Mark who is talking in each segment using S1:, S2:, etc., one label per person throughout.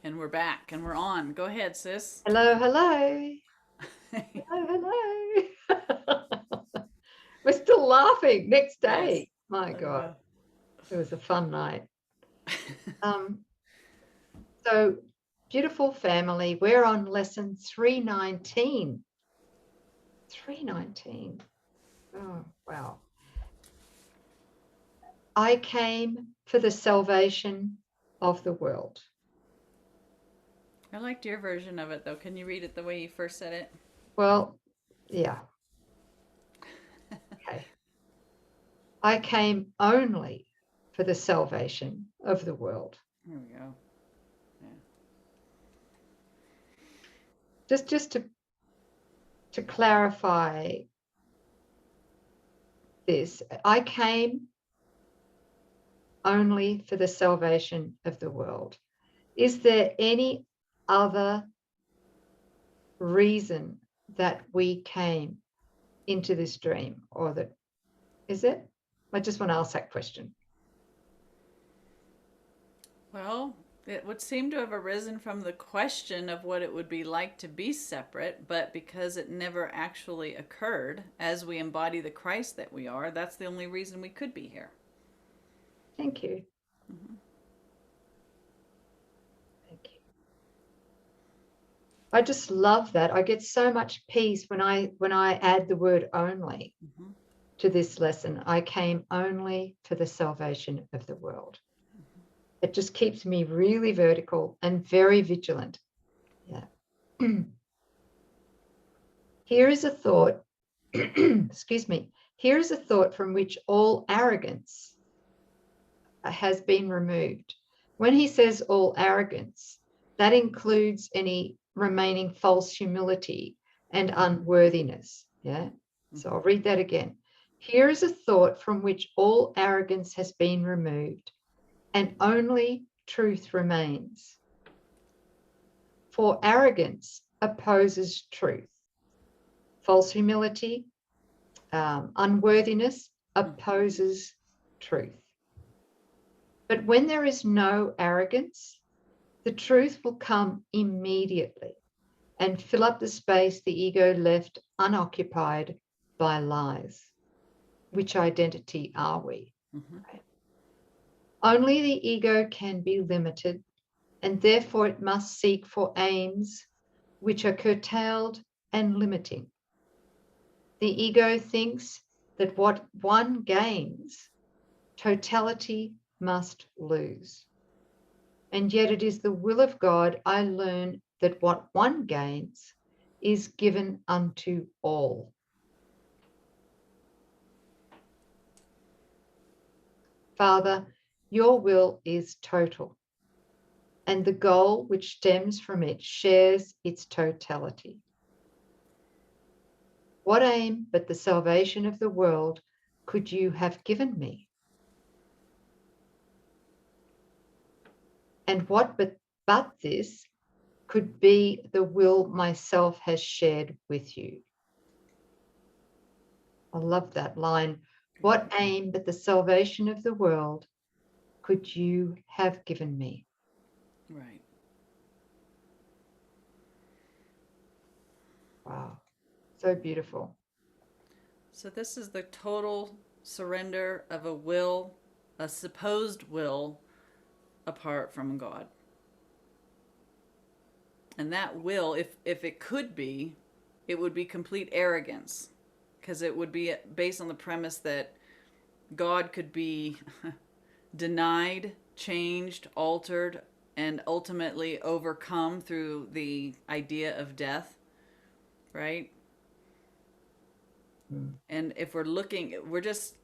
S1: And we're back and we're on. Go ahead, sis.
S2: Hello, hello. Hello, hello. We're still laughing next
S1: Yes.
S2: day. My
S1: I
S2: God,
S1: know.
S2: it was a fun night. So beautiful family, we're on lesson 319. 319. Oh, wow. I came for the salvation of the world.
S1: I liked your version of it though. Can you read it the way you first said it?
S2: Well, yeah. Okay. I came only for the salvation of the world.
S1: Here we go. Yeah.
S2: Just to clarify this, I came only for the salvation of the world. Is there any other reason that we came into this dream, or that is it? I just want to ask that question.
S1: Well, it would seem to have arisen from the question of what it would be like to be separate, but because it never actually occurred as we embody the Christ that we are, that's the only reason we could be here.
S2: Thank you.
S1: Mm-hmm.
S2: Thank you. I just love that. I get so much peace when I add the word only
S1: Mm-hmm.
S2: to this lesson. I came only for the salvation of the world. It just keeps me really vertical and very vigilant. Yeah. Here is a thought, excuse me, here is a thought from which all arrogance has been removed. When he says all arrogance, that includes any remaining false humility and unworthiness. Yeah. So I'll read that again. Here is a thought from which all arrogance has been removed, and only truth remains. For arrogance opposes truth. False humility, unworthiness opposes truth. But when there is no arrogance, the truth will come immediately and fill up the space the ego left unoccupied by lies. Which identity are we?
S1: Mm-hmm.
S2: Right? Only the ego can be limited, and therefore it must seek for aims which are curtailed and limiting. The ego thinks that what one gains, totality must lose. And yet it is the will of God, I learn, that what one gains is given unto all. Father, your will is total, and the goal which stems from it shares its totality. What aim but the salvation of the world could you have given me? And what but this could be the will myself has shared with you? I love that line. What aim but the salvation of the world could you have given me?
S1: Right.
S2: Wow, so beautiful.
S1: So this is the total surrender of a will, a supposed will, apart from God. And that will, if it could be, it would be complete arrogance, because it would be based on the premise that God could be denied, changed, altered, and ultimately overcome through the idea of death, right? And if we're looking, we're just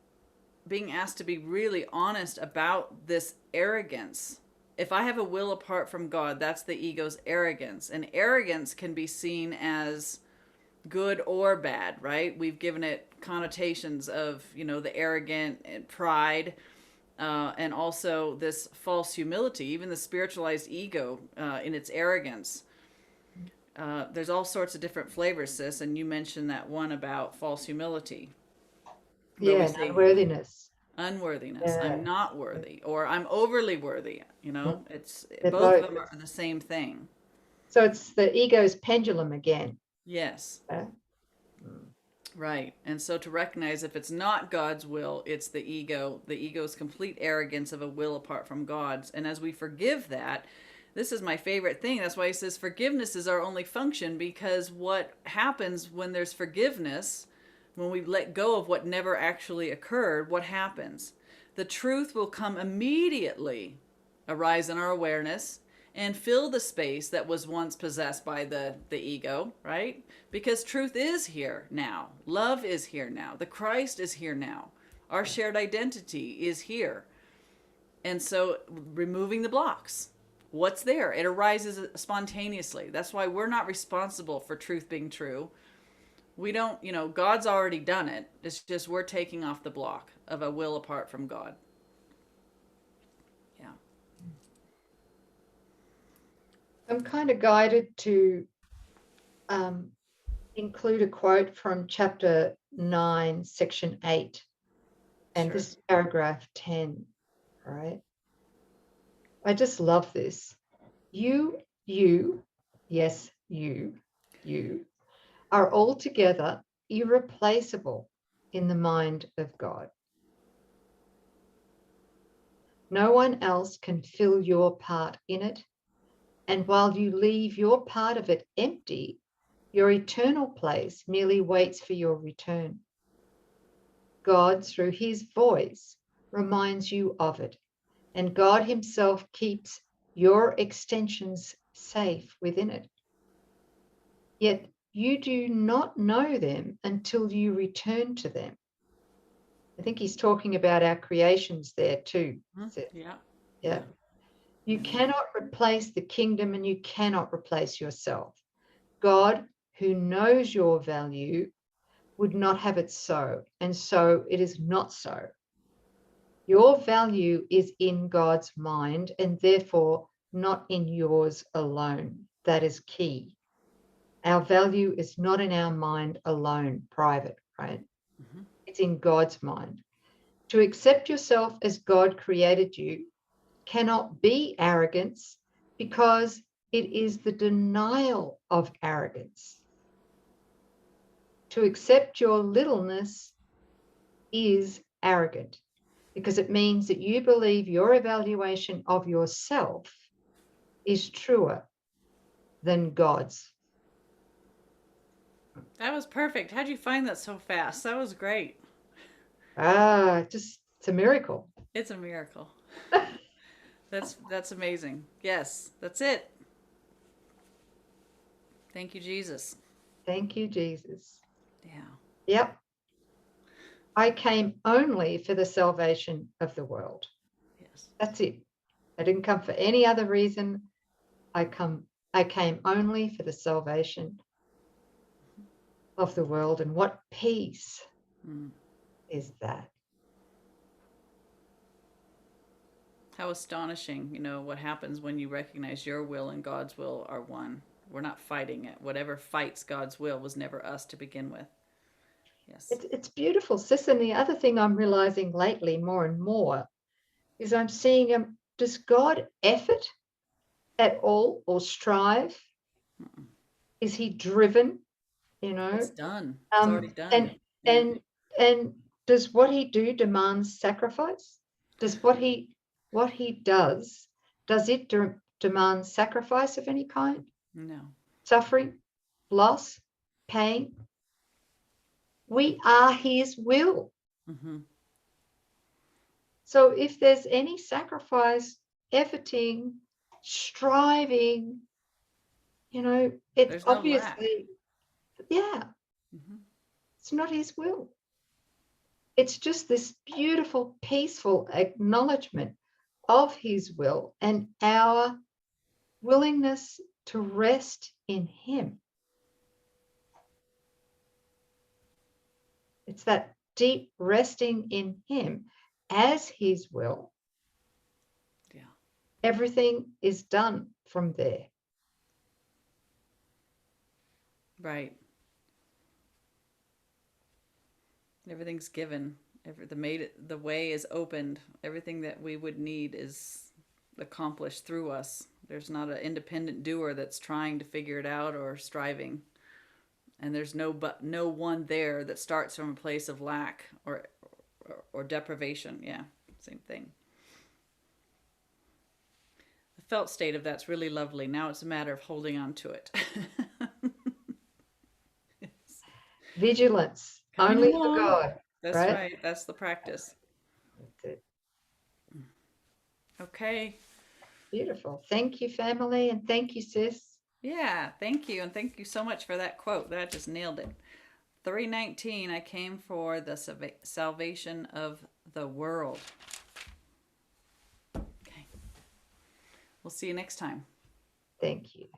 S1: being asked to be really honest about this arrogance. If I have a will apart from God, that's the ego's arrogance. And arrogance can be seen as good or bad, right? We've given it connotations of, the arrogant and pride, and also this false humility, even the spiritualized ego in its arrogance. There's all sorts of different flavors, sis, and you mentioned that one about false humility, where we
S2: Yeah,
S1: say,
S2: unworthiness.
S1: Unworthiness. I'm
S2: Yeah.
S1: not worthy, or I'm overly worthy. It's
S2: They're
S1: both of
S2: both.
S1: them are the same thing.
S2: So it's the ego's pendulum again.
S1: Yes.
S2: Yeah. Mm.
S1: Right. And so to recognize if it's not God's will, it's the ego's complete arrogance of a will apart from God's. And as we forgive that, this is my favorite thing. That's why he says forgiveness is our only function, because what happens when there's forgiveness, when we let go of what never actually occurred, what happens? The truth will come immediately, arise in our awareness, and fill the space that was once possessed by the ego, right? Because truth is here now. Love is here now. The Christ is here now. Our shared identity is here. And so removing the blocks. What's there? It arises spontaneously. That's why we're not responsible for truth being true. We don't, God's already done it. It's just we're taking off the block of a will apart from God. Yeah.
S2: I'm kind of guided to include a quote from chapter 9, section 8, and
S1: Sure.
S2: this is paragraph 10, right? I just love this. You, yes, you are altogether irreplaceable in the mind of God. No one else can fill your part in it, and while you leave your part of it empty, your eternal place merely waits for your return. God, through his voice, reminds you of it, and God himself keeps your extensions safe within it. Yet you do not know them until you return to them. I think he's talking about our creations there too.
S1: Yeah.
S2: Yeah. You cannot replace the kingdom, and you cannot replace yourself. God, who knows your value, would not have it so, and so it is not so. Your value is in God's mind, and therefore not in yours alone. That is key. Our value is not in our mind alone, private, right?
S1: Mm-hmm.
S2: It's in God's mind. To accept yourself as God created you cannot be arrogance, because it is the denial of arrogance. To accept your littleness is arrogant, because it means that you believe your evaluation of yourself is truer than God's.
S1: That was perfect. How'd you find that so fast? That was great.
S2: Just it's a miracle.
S1: It's a miracle. That's amazing. Yes, that's it. Thank you, Jesus.
S2: Thank you, Jesus.
S1: Yeah.
S2: Yep. I came only for the salvation of the world.
S1: Yes.
S2: That's it. I didn't come for any other reason. I came only for the salvation of the world. And what peace is that?
S1: How astonishing, what happens when you recognize your will and God's will are one. We're not fighting it. Whatever fights God's will was never us to begin with. Yes.
S2: It's beautiful, sis. And the other thing I'm realizing lately more and more is I'm seeing, does God effort at all or strive?
S1: Mm-mm.
S2: Is he driven?
S1: It's done. It's already done. Yeah.
S2: And does what he do demand sacrifice? Does what he does it demand sacrifice of any kind?
S1: No.
S2: Suffering, loss, pain? We are his will.
S1: Mm-hmm.
S2: So if there's any sacrifice, efforting, striving, it's
S1: There's no lack.
S2: obviously, yeah,
S1: Mm-hmm.
S2: it's not his will. It's just this beautiful, peaceful acknowledgement of his will and our willingness to rest in him. It's that deep resting in him as his will.
S1: Yeah.
S2: Everything is done from there.
S1: Right. Everything's given. The way is opened. Everything that we would need is accomplished through us. There's not an independent doer that's trying to figure it out or striving. And there's no one there that starts from a place of lack or deprivation. Yeah, same thing. The felt state of that's really lovely. Now it's a matter of holding on to it.
S2: Vigilance,
S1: Coming
S2: only
S1: along.
S2: for God.
S1: That's right. That's the practice.
S2: That's it.
S1: Okay.
S2: Beautiful. Thank you, family, and thank you, sis.
S1: Yeah, thank you. And thank you so much for that quote. That just nailed it. 319, I came for the salvation of the world. Okay. We'll see you next time.
S2: Thank you.